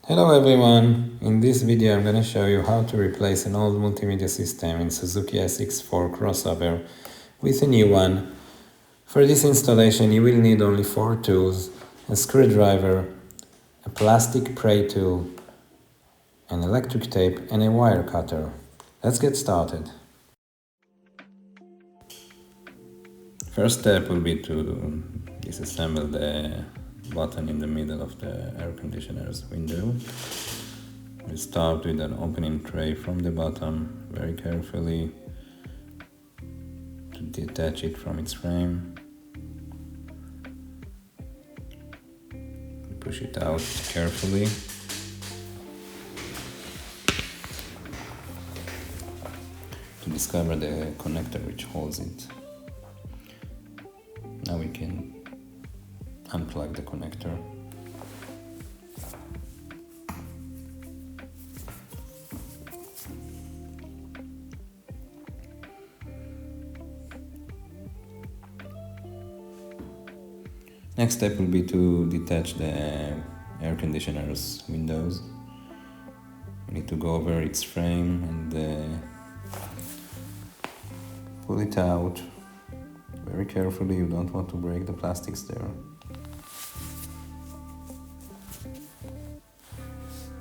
Hello everyone! In this video I'm going to show you how to replace an old multimedia system in Suzuki Sx4 Crossover with a new one. For this installation you will need only 4 tools: a screwdriver, a plastic pry tool, an electric tape and a wire cutter. Let's get started. First step will be to disassemble the button in the middle of the air conditioner's window. We start with an opening tray from the bottom, very carefully to detach it from its frame. Push it out carefully. To discover the connector which holds it. Now we can unplug the connector. Next step will be to detach the air conditioner's windows. We need to go over its frame and pull it out very carefully. You don't want to break the plastics there.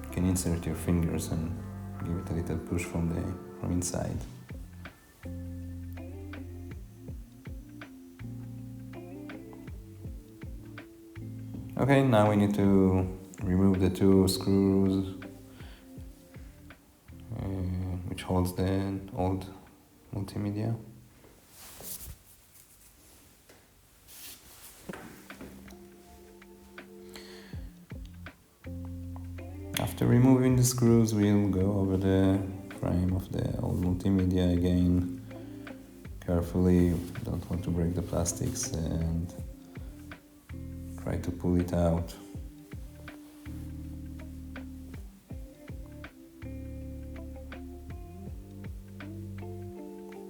You can insert your fingers and give it a little push from inside. Okay, now we need to remove the 2 screws which holds the old multimedia. After removing the screws, we'll go over the frame of the old multimedia again carefully. Don't want to break the plastics and try to pull it out.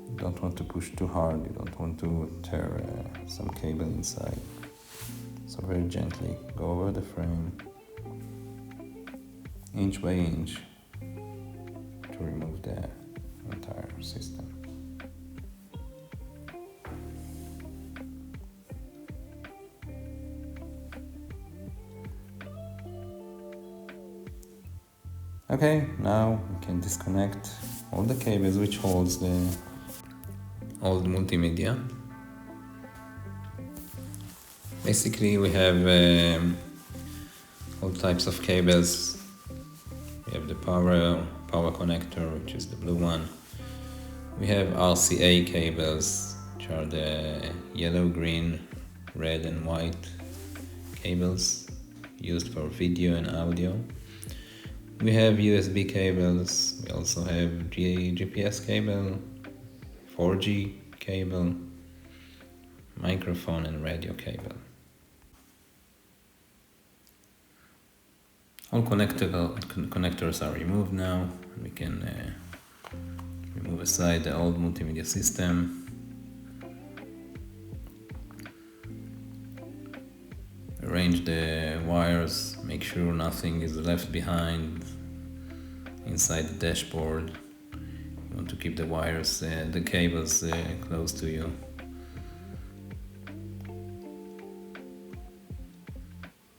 You don't want to push too hard, you don't want to tear some cable inside. So very gently go over the frame, inch by inch, to remove the entire system. Okay, now we can disconnect all the cables which holds the old multimedia. Basically we have all types of cables. We have the power connector, which is the blue one. We have RCA cables, which are the yellow, green, red and white cables used for video and audio. We have USB cables, we also have GPS cable, 4G cable, microphone and radio cable. All connectors are removed now. We can remove aside the old multimedia system. Arrange the wires, make sure nothing is left behind inside the dashboard. You want to keep the wires, the cables close to you.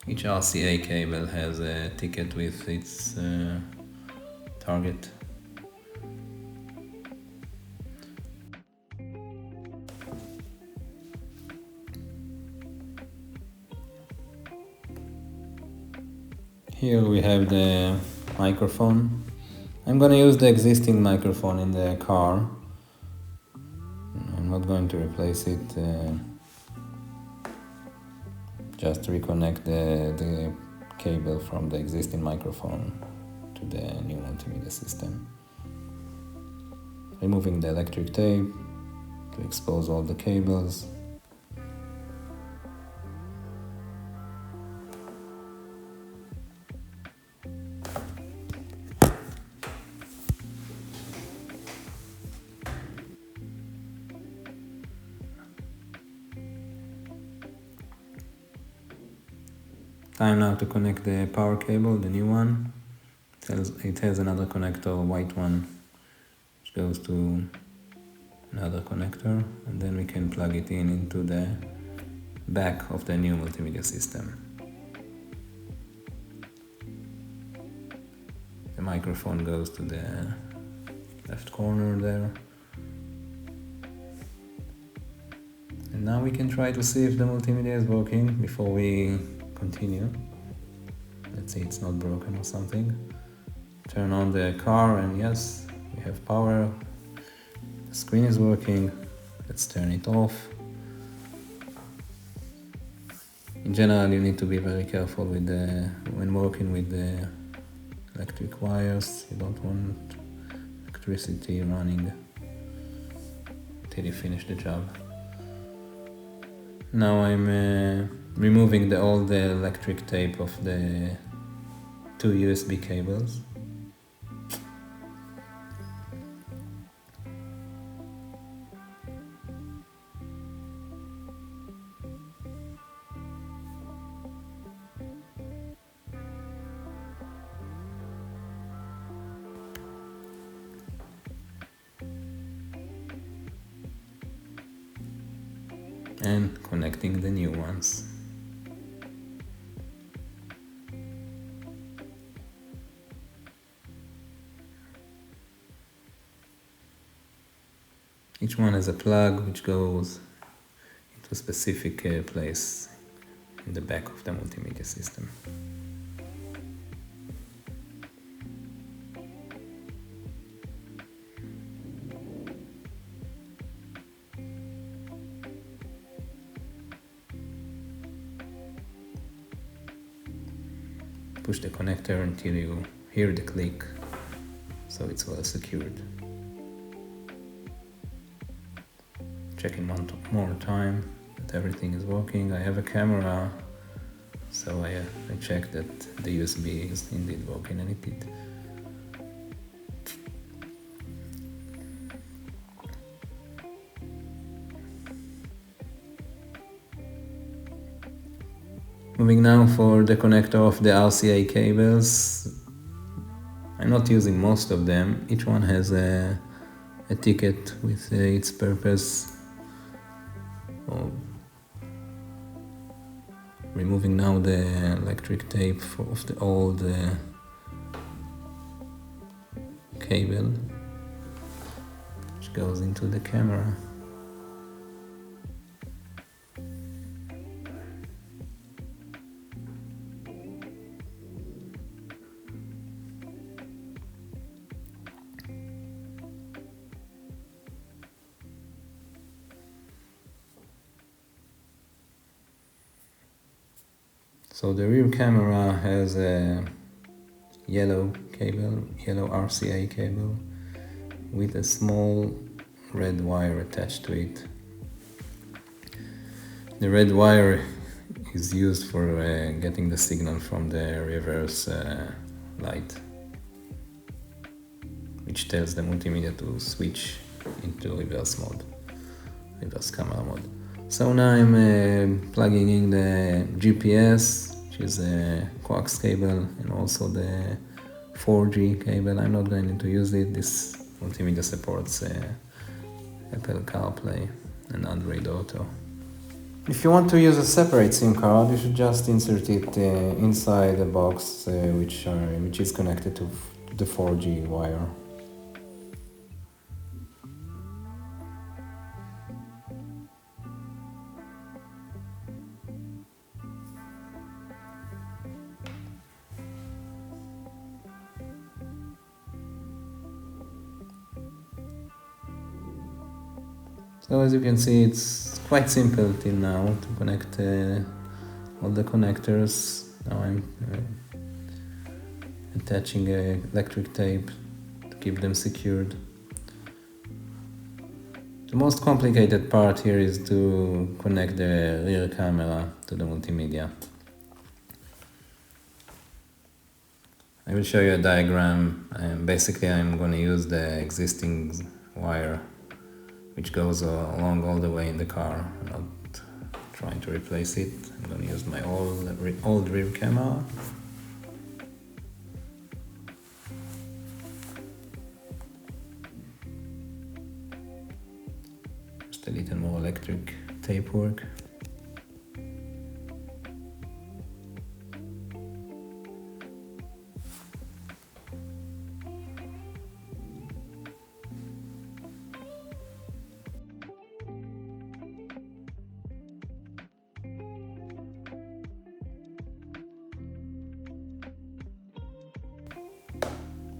Each RCA cable has a ticket with its target. Here we have the microphone. I'm gonna use the existing microphone in the car. I'm not going to replace it. Just reconnect the cable from the existing microphone to the new multimedia system. Removing the electric tape to expose all the cables. Time now to connect the power cable, the new one. It has another connector, white one, which goes to another connector, and then we can plug it in into the back of the new multimedia system. The microphone goes to the left corner there. And now we can try to see if the multimedia is working before we continue. Let's say it's not broken or something. Turn on the car and yes, we have power. The screen is working. Let's turn it off. In general, you need to be very careful with when working with the electric wires. You don't want electricity running till you finish the job. Now I'm removing all the electric tape of the two USB cables. And connecting the new ones. Each one has a plug which goes into a specific place in the back of the multimedia system. Push the connector until you hear the click, so it's well secured. Checking one more time that everything is working. I have a camera, so I checked that the USB is indeed working, and it did. Moving now for the connector of the RCA cables. I'm not using most of them. Each one has a ticket with its purpose. Removing now the electric tape of the old cable, which goes into the camera. So the rear camera has a yellow RCA cable with a small red wire attached to it. The red wire is used for getting the signal from the reverse light, which tells the multimedia to switch into reverse camera mode. So now I'm plugging in the GPS, which is a coax cable, and also the 4G cable. I'm not going to use it. This multimedia supports Apple CarPlay and Android Auto. If you want to use a separate SIM card, you should just insert it inside the box, which is connected to the 4G wire. So as you can see, it's quite simple till now to connect all the connectors. Now I'm attaching electric tape to keep them secured. The most complicated part here is to connect the rear camera to the multimedia. I will show you a diagram. Basically, I'm going to use the existing wire which goes along all the way in the car. I'll trying to replace it. I'm going to use my old rear camera. Just a little more electric tape work.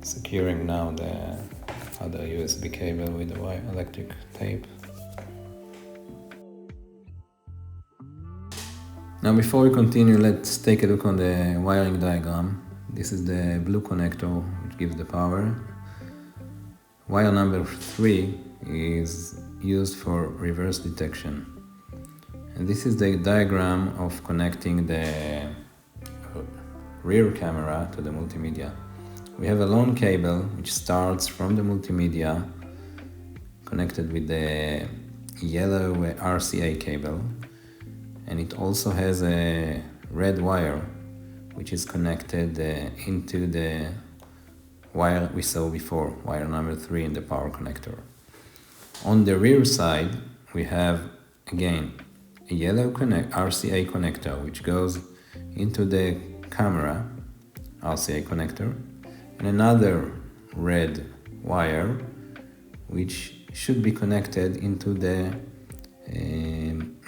Securing now the other USB cable with the electric tape. Now before we continue, let's take a look on the wiring diagram. This is the blue connector which gives the power. Wire number 3 is used for reverse detection. And this is the diagram of connecting the rear camera to the multimedia. We have a long cable which starts from the multimedia connected with the yellow RCA cable, and it also has a red wire which is connected into the wire we saw before, wire number 3 in the power connector. On the rear side we have again a yellow RCA connector which goes into the camera RCA connector, and another red wire which should be connected into the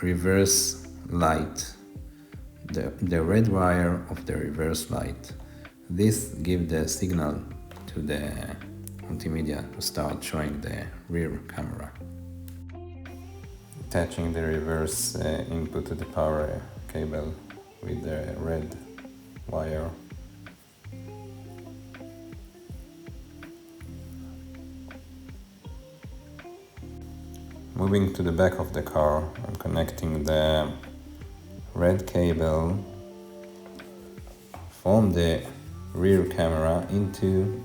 reverse light, the red wire of the reverse light. This gives the signal to the multimedia to start showing the rear camera. Attaching the reverse input to the power cable with the red wire. Moving to the back of the car, I'm connecting the red cable from the rear camera into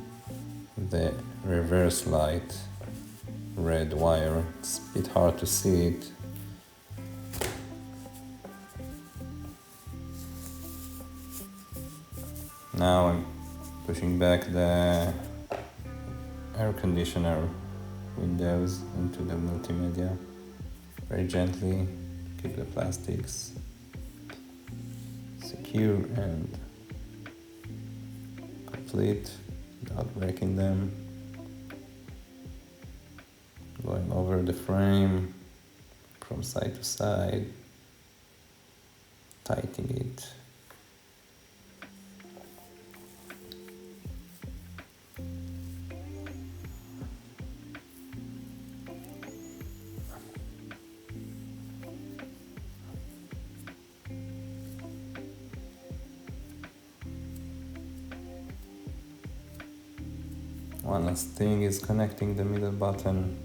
the reverse light red wire. It's a bit hard to see it. Now I'm pushing back the air conditioner windows into the multimedia. Very gently keep the plastics secure and complete without breaking them. Going over the frame from side to side, tightening it. One last thing is connecting the middle button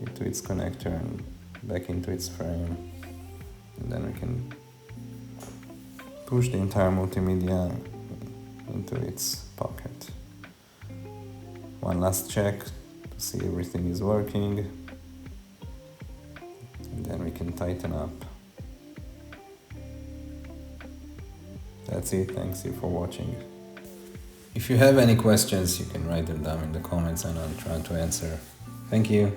into its connector and back into its frame, and then we can push the entire multimedia into its pocket. One last check to see everything is working, and then we can tighten up. That's it, thanks you for watching. If you have any questions, you can write them down in the comments and I'll try to answer. Thank you.